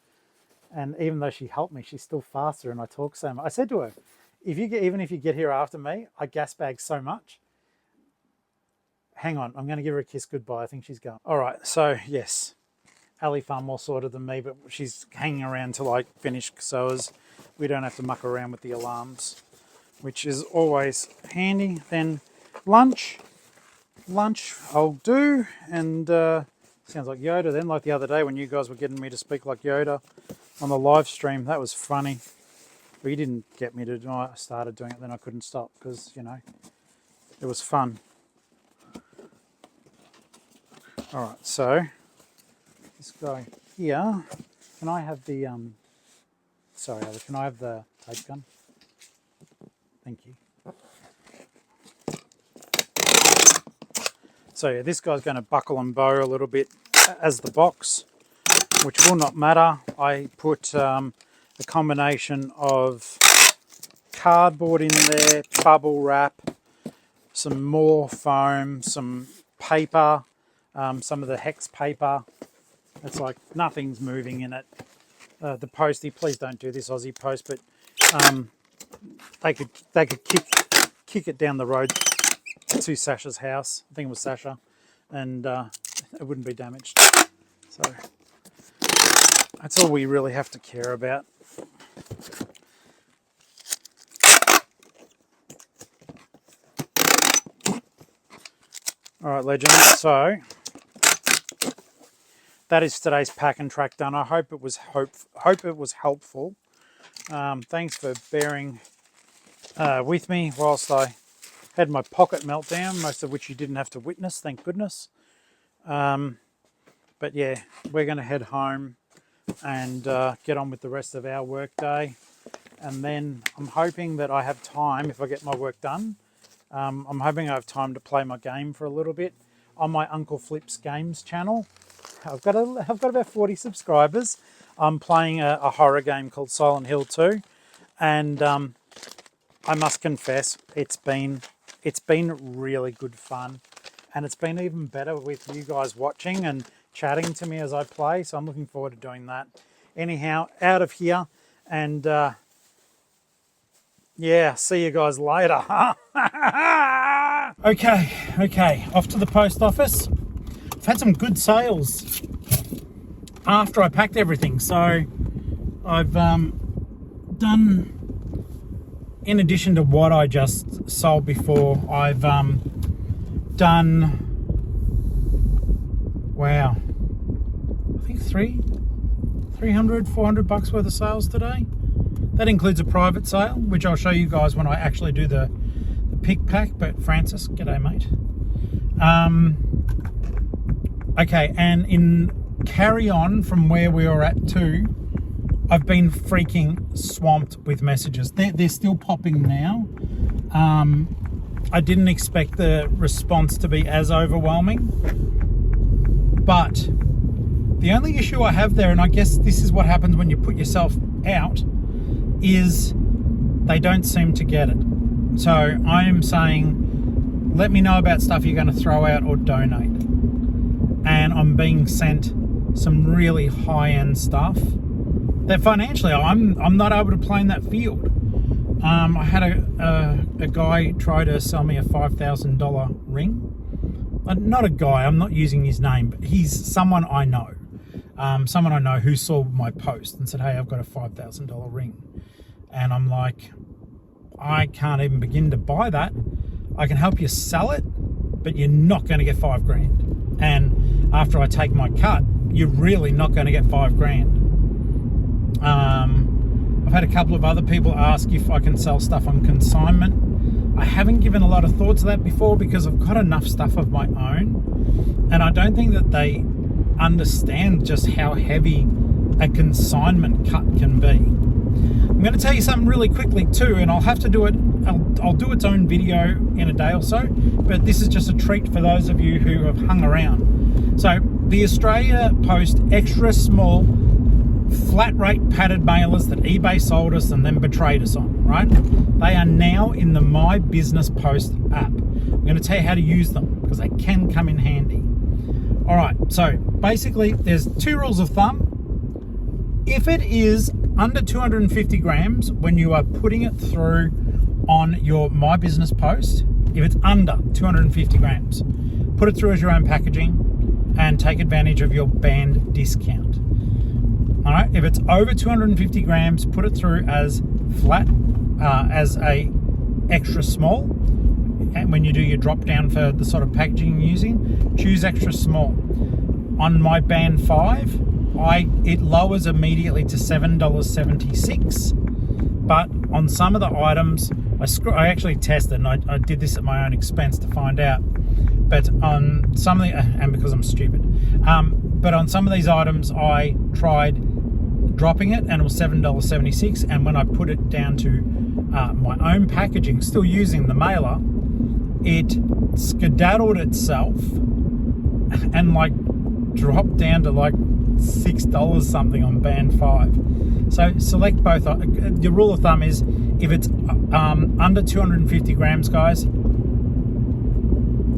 and even though she helped me, she's still faster and I talk so much. I said to her, even if you get here after me, I gas bag so much. Hang on, I'm going to give her a kiss goodbye. I think she's gone. All right, so yes, Ali far more sorted than me, but she's hanging around till I finish, so as we don't have to muck around with the alarms, which is always handy. Then lunch I'll do, and sounds like Yoda then, like the other day when you guys were getting me to speak like Yoda on the live stream. That was funny. But you didn't get me to do it. I started doing it, then I couldn't stop because, you know, it was fun. All right, so this guy here, can I have the, sorry, Ali, can I have the tape gun? Thank you. So yeah, this guy's going to buckle and bow a little bit as the box, which will not matter. I put a combination of cardboard in there, bubble wrap, some more foam, some paper, some of the hex paper. It's like nothing's moving in it. The postie, please don't do this, Aussie Post, but they could kick it down the road to Sasha's house. I think it was Sasha, and it wouldn't be damaged. So that's all we really have to care about. All right, legends. So that is today's pack and track done. I hope it was helpful. Thanks for bearing with me whilst I had my pocket meltdown, most of which you didn't have to witness, thank goodness. But yeah, we're going to head home and get on with the rest of our work day. And then I'm hoping that I have time, if I get my work done, I'm hoping I have time to play my game for a little bit on my Uncle Flip's Games channel. I've got about 40 subscribers. I'm playing a horror game called Silent Hill 2, and I must confess, it's been really good fun, and it's been even better with you guys watching and chatting to me as I play. So I'm looking forward to doing that. Anyhow, out of here, and yeah, see you guys later. Okay, off to the post office. I've had some good sales after I packed everything. So I've done, in addition to what I just sold before, I've done, wow, I think 300, 400 bucks worth of sales today. That includes a private sale, which I'll show you guys when I actually do the pick pack. But Francis, g'day mate. Okay, and in carry on from where we were at too, I've been freaking swamped with messages. They're still popping now. I didn't expect the response to be as overwhelming, but the only issue I have there, and I guess this is what happens when you put yourself out, is they don't seem to get it. So I am saying, let me know about stuff you're going to throw out or donate. And I'm being sent some really high-end stuff that financially I'm not able to play in that field. I had a guy try to sell me a $5,000 ring. Not a guy, I'm not using his name, but he's someone I know. Someone I know who saw my post and said, hey, I've got a $5,000 ring. And I'm like, I can't even begin to buy that. I can help you sell it, but you're not going to get $5,000. And after I take my cut, you're really not going to get $5,000. I've had a couple of other people ask if I can sell stuff on consignment. I haven't given a lot of thought to that before because I've got enough stuff of my own, and I don't think that they understand just how heavy a consignment cut can be. I'm going to tell you something really quickly too, and I'll have to do it. I'll do its own video in a day or so, but this is just a treat for those of you who have hung around. So the Australia Post extra small flat rate padded mailers that eBay sold us and then betrayed us on, right? They are now in the My Business Post app. I'm going to tell you how to use them because they can come in handy. All right, so basically there's two rules of thumb. If it is under 250 grams when you are putting it through on your My Business Post, if it's under 250 grams, put it through as your own packaging and take advantage of your banned discount. All right, if it's over 250 grams, put it through as flat, as a extra small. And when you do your drop down for the sort of packaging you're using, choose extra small. On my band 5, it lowers immediately to $7.76. But on some of the items, I actually tested, and I did this at my own expense to find out. But on some of the, and because I'm stupid, but on some of these items, I tried dropping it, and it was $7.76. And when I put it down to my own packaging, still using the mailer, it skedaddled itself and like dropped down to like $6 something on band 5. So select both. The rule of thumb is if it's under 250 grams, guys,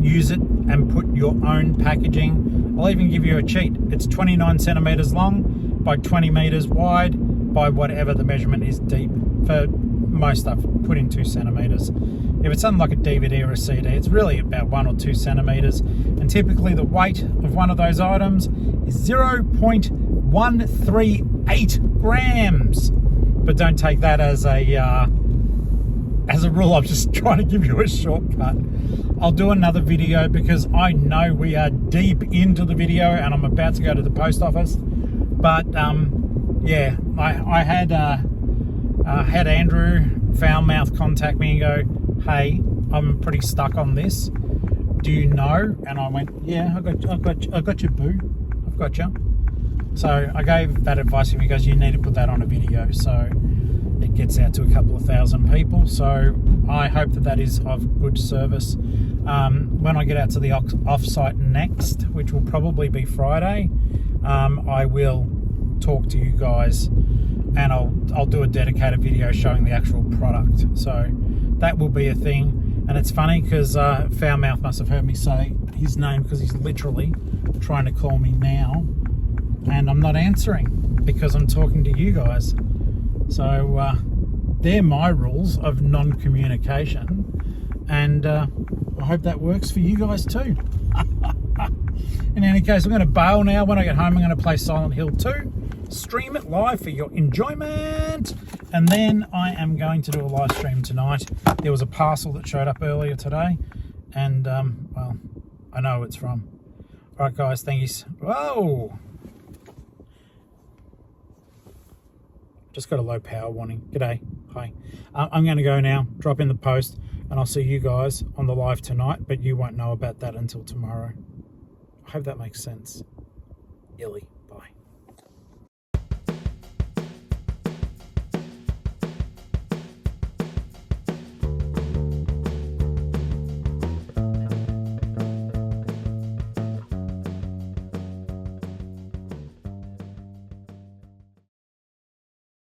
use it and put your own packaging. I'll even give you a cheat. It's 29 centimeters long by 20 meters wide by whatever the measurement is deep. For most stuff, put in 2 centimeters. If it's something like a DVD or a CD, it's really about 1 or 2 centimeters. And typically the weight of one of those items is 0.138 grams. But don't take that as a rule. I'm just trying to give you a shortcut. I'll do another video because I know we are deep into the video and I'm about to go to the post office. But yeah, I had Andrew Foulmouth contact me and go, hey, I'm pretty stuck on this. Do you know? And I went, yeah, I got you, boo. I've got you. So I gave that advice to him. He goes, you need to put that on a video. So it gets out to a couple of thousand people. So I hope that is of good service. When I get out to the offsite next, which will probably be Friday, I will talk to you guys, and I'll do a dedicated video showing the actual product. So that will be a thing. And it's funny because Foulmouth must have heard me say his name, because he's literally trying to call me now, and I'm not answering because I'm talking to you guys. So they're my rules of non-communication, and I hope that works for you guys too. In any case, I'm going to bail now. When I get home, I'm going to play Silent Hill 2, stream it live for your enjoyment, and then I am going to do a live stream tonight. There was a parcel that showed up earlier today, and well, I know who it's from. All right, guys, thank you. Whoa! Just got a low power warning. G'day. Hi. I'm going to go now, drop in the post, and I'll see you guys on the live tonight, but you won't know about that until tomorrow. I hope that makes sense. Illy.